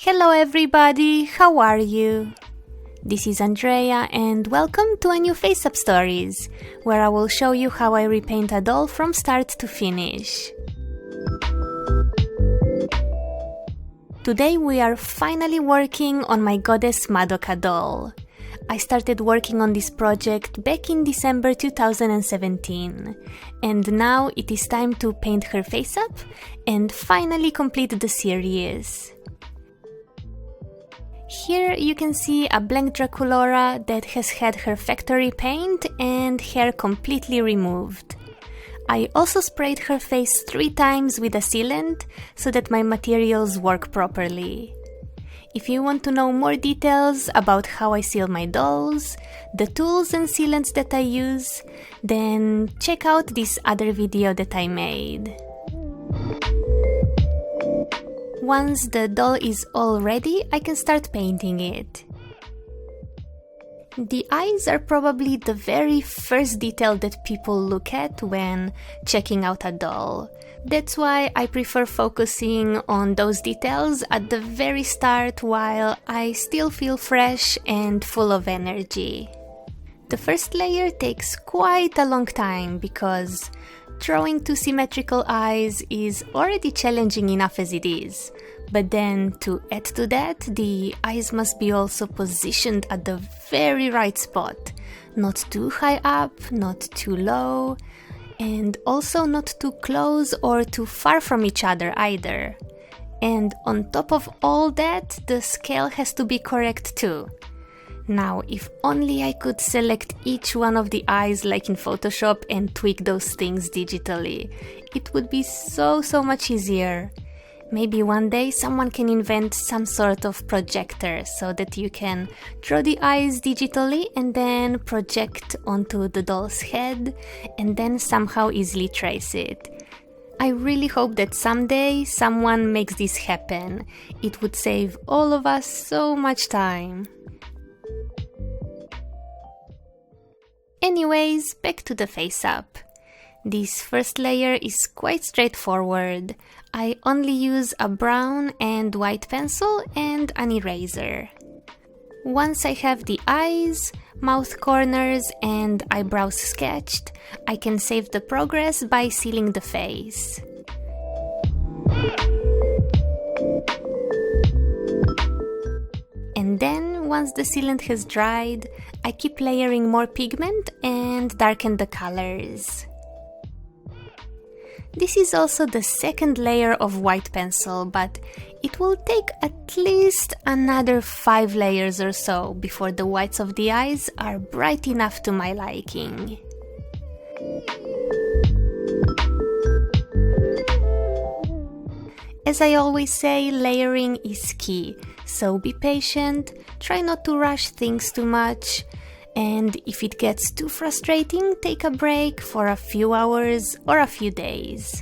Hello everybody, how are you? This is Andreja and welcome to a new Faceup Stories, where I will show you how I repaint a doll from start to finish. Today we are finally working on my goddess Madoka doll. I started working on this project back in December 2017, and now it is time to paint her face up and finally complete the series. Here you can see a blank Draculaura that has had her factory paint and hair completely removed. I also sprayed her face 3 times with a sealant so that my materials work properly. If you want to know more details about how I seal my dolls, the tools and sealants that I use, then check out this other video that I made. Once the doll is all ready, I can start painting it. The eyes are probably the very first detail that people look at when checking out a doll. That's why I prefer focusing on those details at the very start while I still feel fresh and full of energy. The first layer takes quite a long time because drawing 2 symmetrical eyes is already challenging enough as it is. But then to add to that, the eyes must be also positioned at the very right spot. Not too high up, not too low, and also not too close or too far from each other either. And on top of all that, the scale has to be correct too. Now, if only I could select each one of the eyes like in Photoshop and tweak those things digitally. It would be so much easier. Maybe one day someone can invent some sort of projector so that you can draw the eyes digitally and then project onto the doll's head and then somehow easily trace it. I really hope that someday someone makes this happen. It would save all of us so much time. Anyways, back to the face up. This first layer is quite straightforward. I only use a brown and white pencil and an eraser. Once I have the eyes, mouth corners and eyebrows sketched, I can save the progress by sealing the face. And then, once the sealant has dried, I keep layering more pigment and darken the colors. This is also the second layer of white pencil, but it will take at least another 5 layers or so before the whites of the eyes are bright enough to my liking. As I always say, layering is key, so be patient, try not to rush things too much, and if it gets too frustrating, take a break for a few hours or a few days.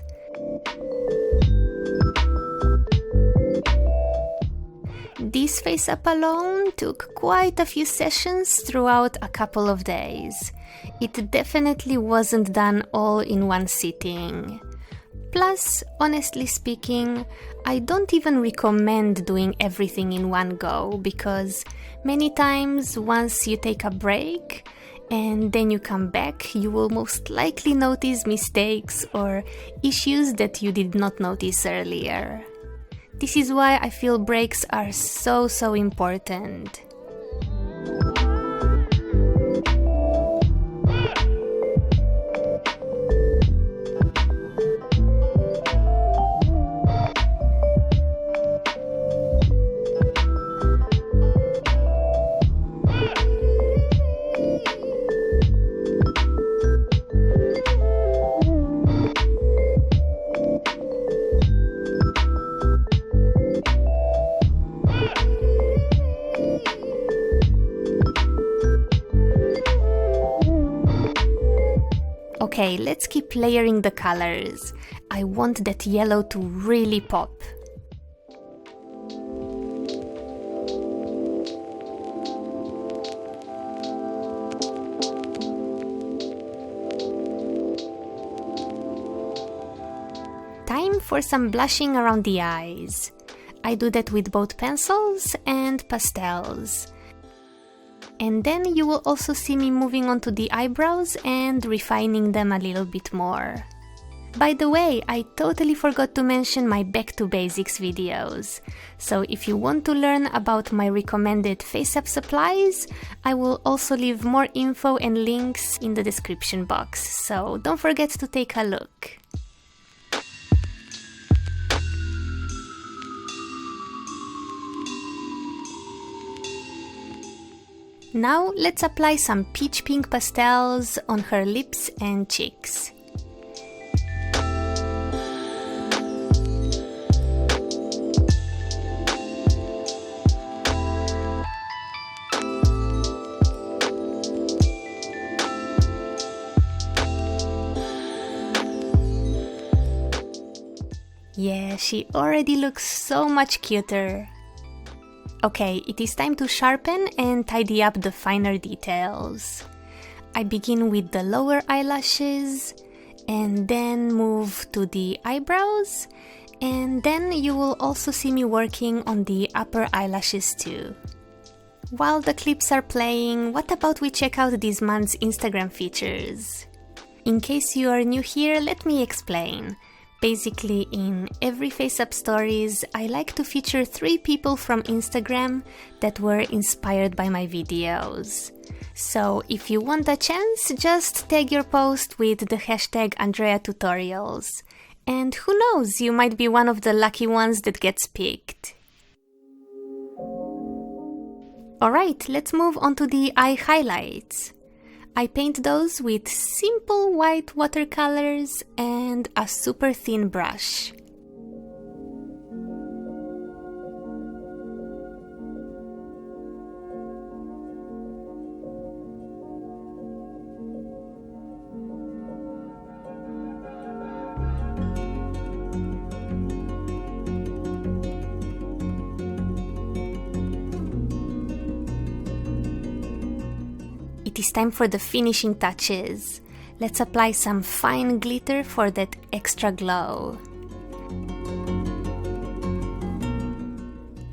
This face up alone took quite a few sessions throughout a couple of days. It definitely wasn't done all in one sitting. Plus, honestly speaking, I don't even recommend doing everything in one go because many times once you take a break and then you come back, you will most likely notice mistakes or issues that you did not notice earlier. This is why I feel breaks are so important. Okay, let's keep layering the colors. I want that yellow to really pop. Time for some blushing around the eyes. I do that with both pencils and pastels. And then you will also see me moving on to the eyebrows and refining them a little bit more. By the way, I totally forgot to mention my Back to Basics videos. So if you want to learn about my recommended Faceup supplies, I will also leave more info and links in the description box, so don't forget to take a look. Now let's apply some peach pink pastels on her lips and cheeks. Yeah, she already looks so much cuter. Okay, it is time to sharpen and tidy up the finer details. I begin with the lower eyelashes and then move to the eyebrows, and then you will also see me working on the upper eyelashes too. While the clips are playing, what about we check out this month's Instagram features? In case you are new here, let me explain. Basically, in every Faceup Stories, I like to feature 3 people from Instagram that were inspired by my videos. So if you want a chance, just tag your post with the hashtag Andreja Tutorials. And who knows, you might be one of the lucky ones that gets picked. Alright, let's move on to the eye highlights. I paint those with simple white watercolors and a super thin brush. It is time for the finishing touches. Let's apply some fine glitter for that extra glow.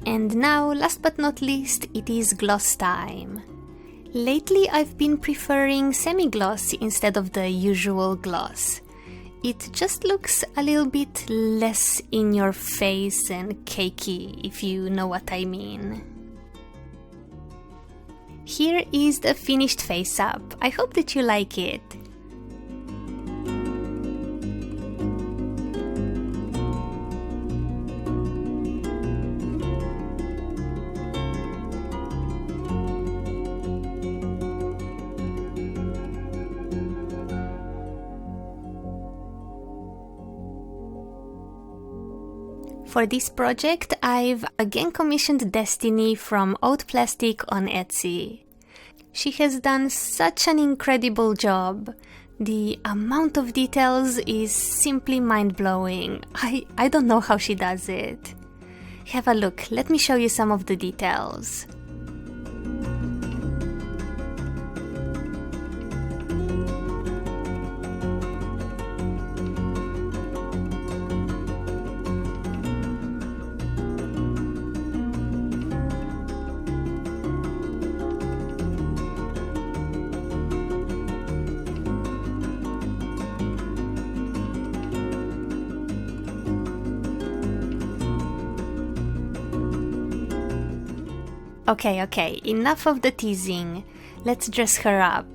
And now, last but not least, it is gloss time. Lately I've been preferring semi-gloss instead of the usual gloss. It just looks a little bit less in your face and cakey, if you know what I mean. Here is the finished face up. I hope that you like it. For this project, I've again commissioned Destiny from HautePlastic on Etsy. She has done such an incredible job. The amount of details is simply mind-blowing. I don't know how she does it. Have a look, let me show you some of the details. Okay, enough of the teasing. Let's dress her up.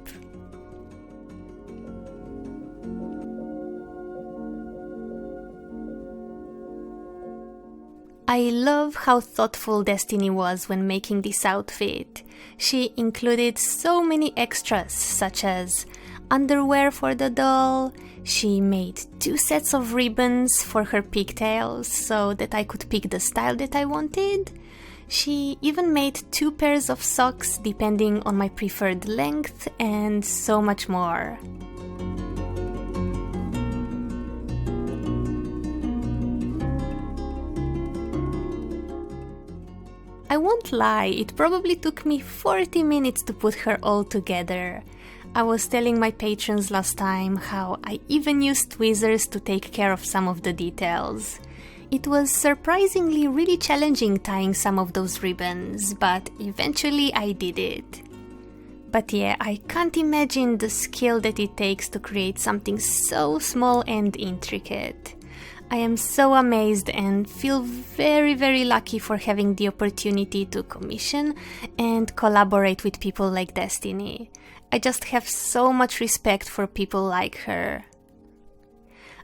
I love how thoughtful Destiny was when making this outfit. She included so many extras, such as underwear for the doll. She made 2 sets of ribbons for her pigtails so that I could pick the style that I wanted. She even made 2 pairs of socks depending on my preferred length, and so much more. I won't lie, it probably took me 40 minutes to put her all together. I was telling my patrons last time how I even used tweezers to take care of some of the details. It was surprisingly really challenging tying some of those ribbons, but eventually I did it. But yeah, I can't imagine the skill that it takes to create something so small and intricate. I am so amazed and feel very, very lucky for having the opportunity to commission and collaborate with people like Destiny. I just have so much respect for people like her.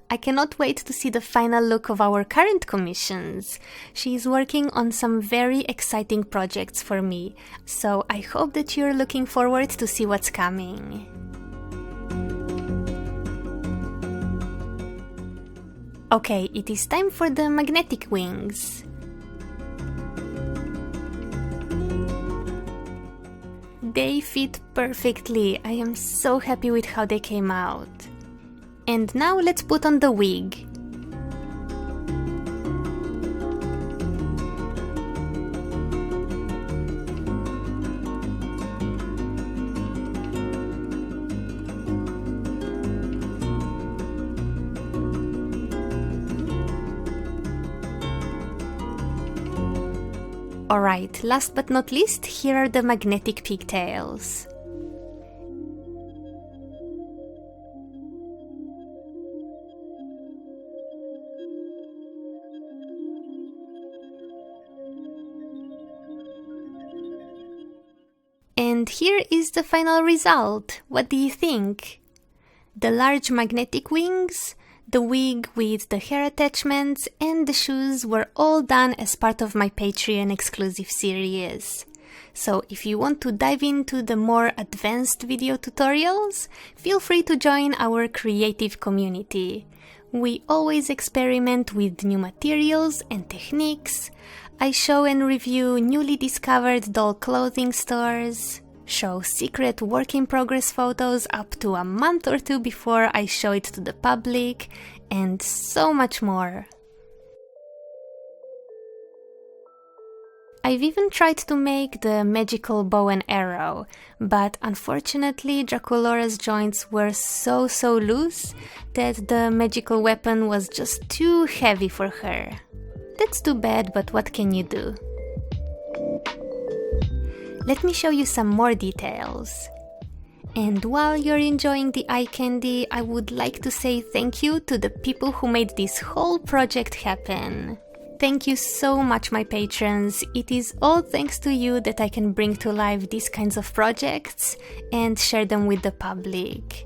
I cannot wait to see the final look of our current commissions. She is working on some very exciting projects for me, so I hope that you're looking forward to see what's coming. Okay, it is time for the magnetic wings. They fit perfectly. I am so happy with how they came out. And now let's put on the wig. Alright, last but not least, here are the magnetic pigtails. And here is the final result. What do you think? The large magnetic wings, the wig with the hair attachments, and the shoes were all done as part of my Patreon exclusive series. So if you want to dive into the more advanced video tutorials, feel free to join our creative community. We always experiment with new materials and techniques. I show and review newly discovered doll clothing stores, show secret work-in-progress photos up to a month or two before I show it to the public, and so much more. I've even tried to make the magical bow and arrow, but unfortunately Draculaura's joints were so loose that the magical weapon was just too heavy for her. That's too bad, but what can you do? Let me show you some more details. And while you're enjoying the eye candy, I would like to say thank you to the people who made this whole project happen. Thank you so much, my patrons. It is all thanks to you that I can bring to life these kinds of projects and share them with the public.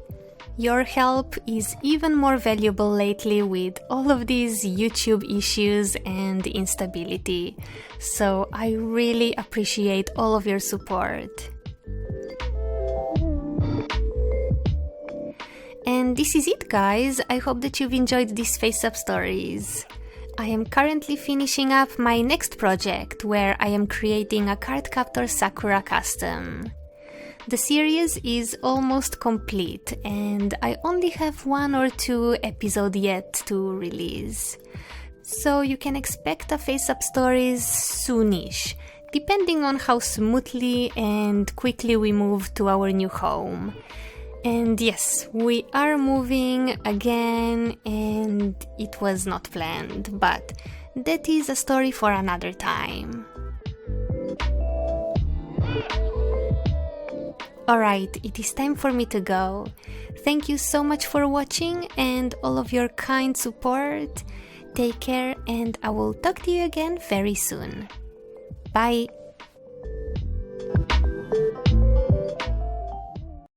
Your help is even more valuable lately with all of these YouTube issues and instability, so I really appreciate all of your support. And this is it, guys. I hope that you've enjoyed these Faceup Stories. I am currently finishing up my next project, where I am creating a Cardcaptor Sakura custom. The series is almost complete, and I only have 1 or 2 episodes yet to release. So you can expect a Faceup Stories soonish, depending on how smoothly and quickly we move to our new home. And yes, we are moving again, and it was not planned, but that is a story for another time. Alright, it is time for me to go. Thank you so much for watching and all of your kind support. Take care, and I will talk to you again very soon. Bye!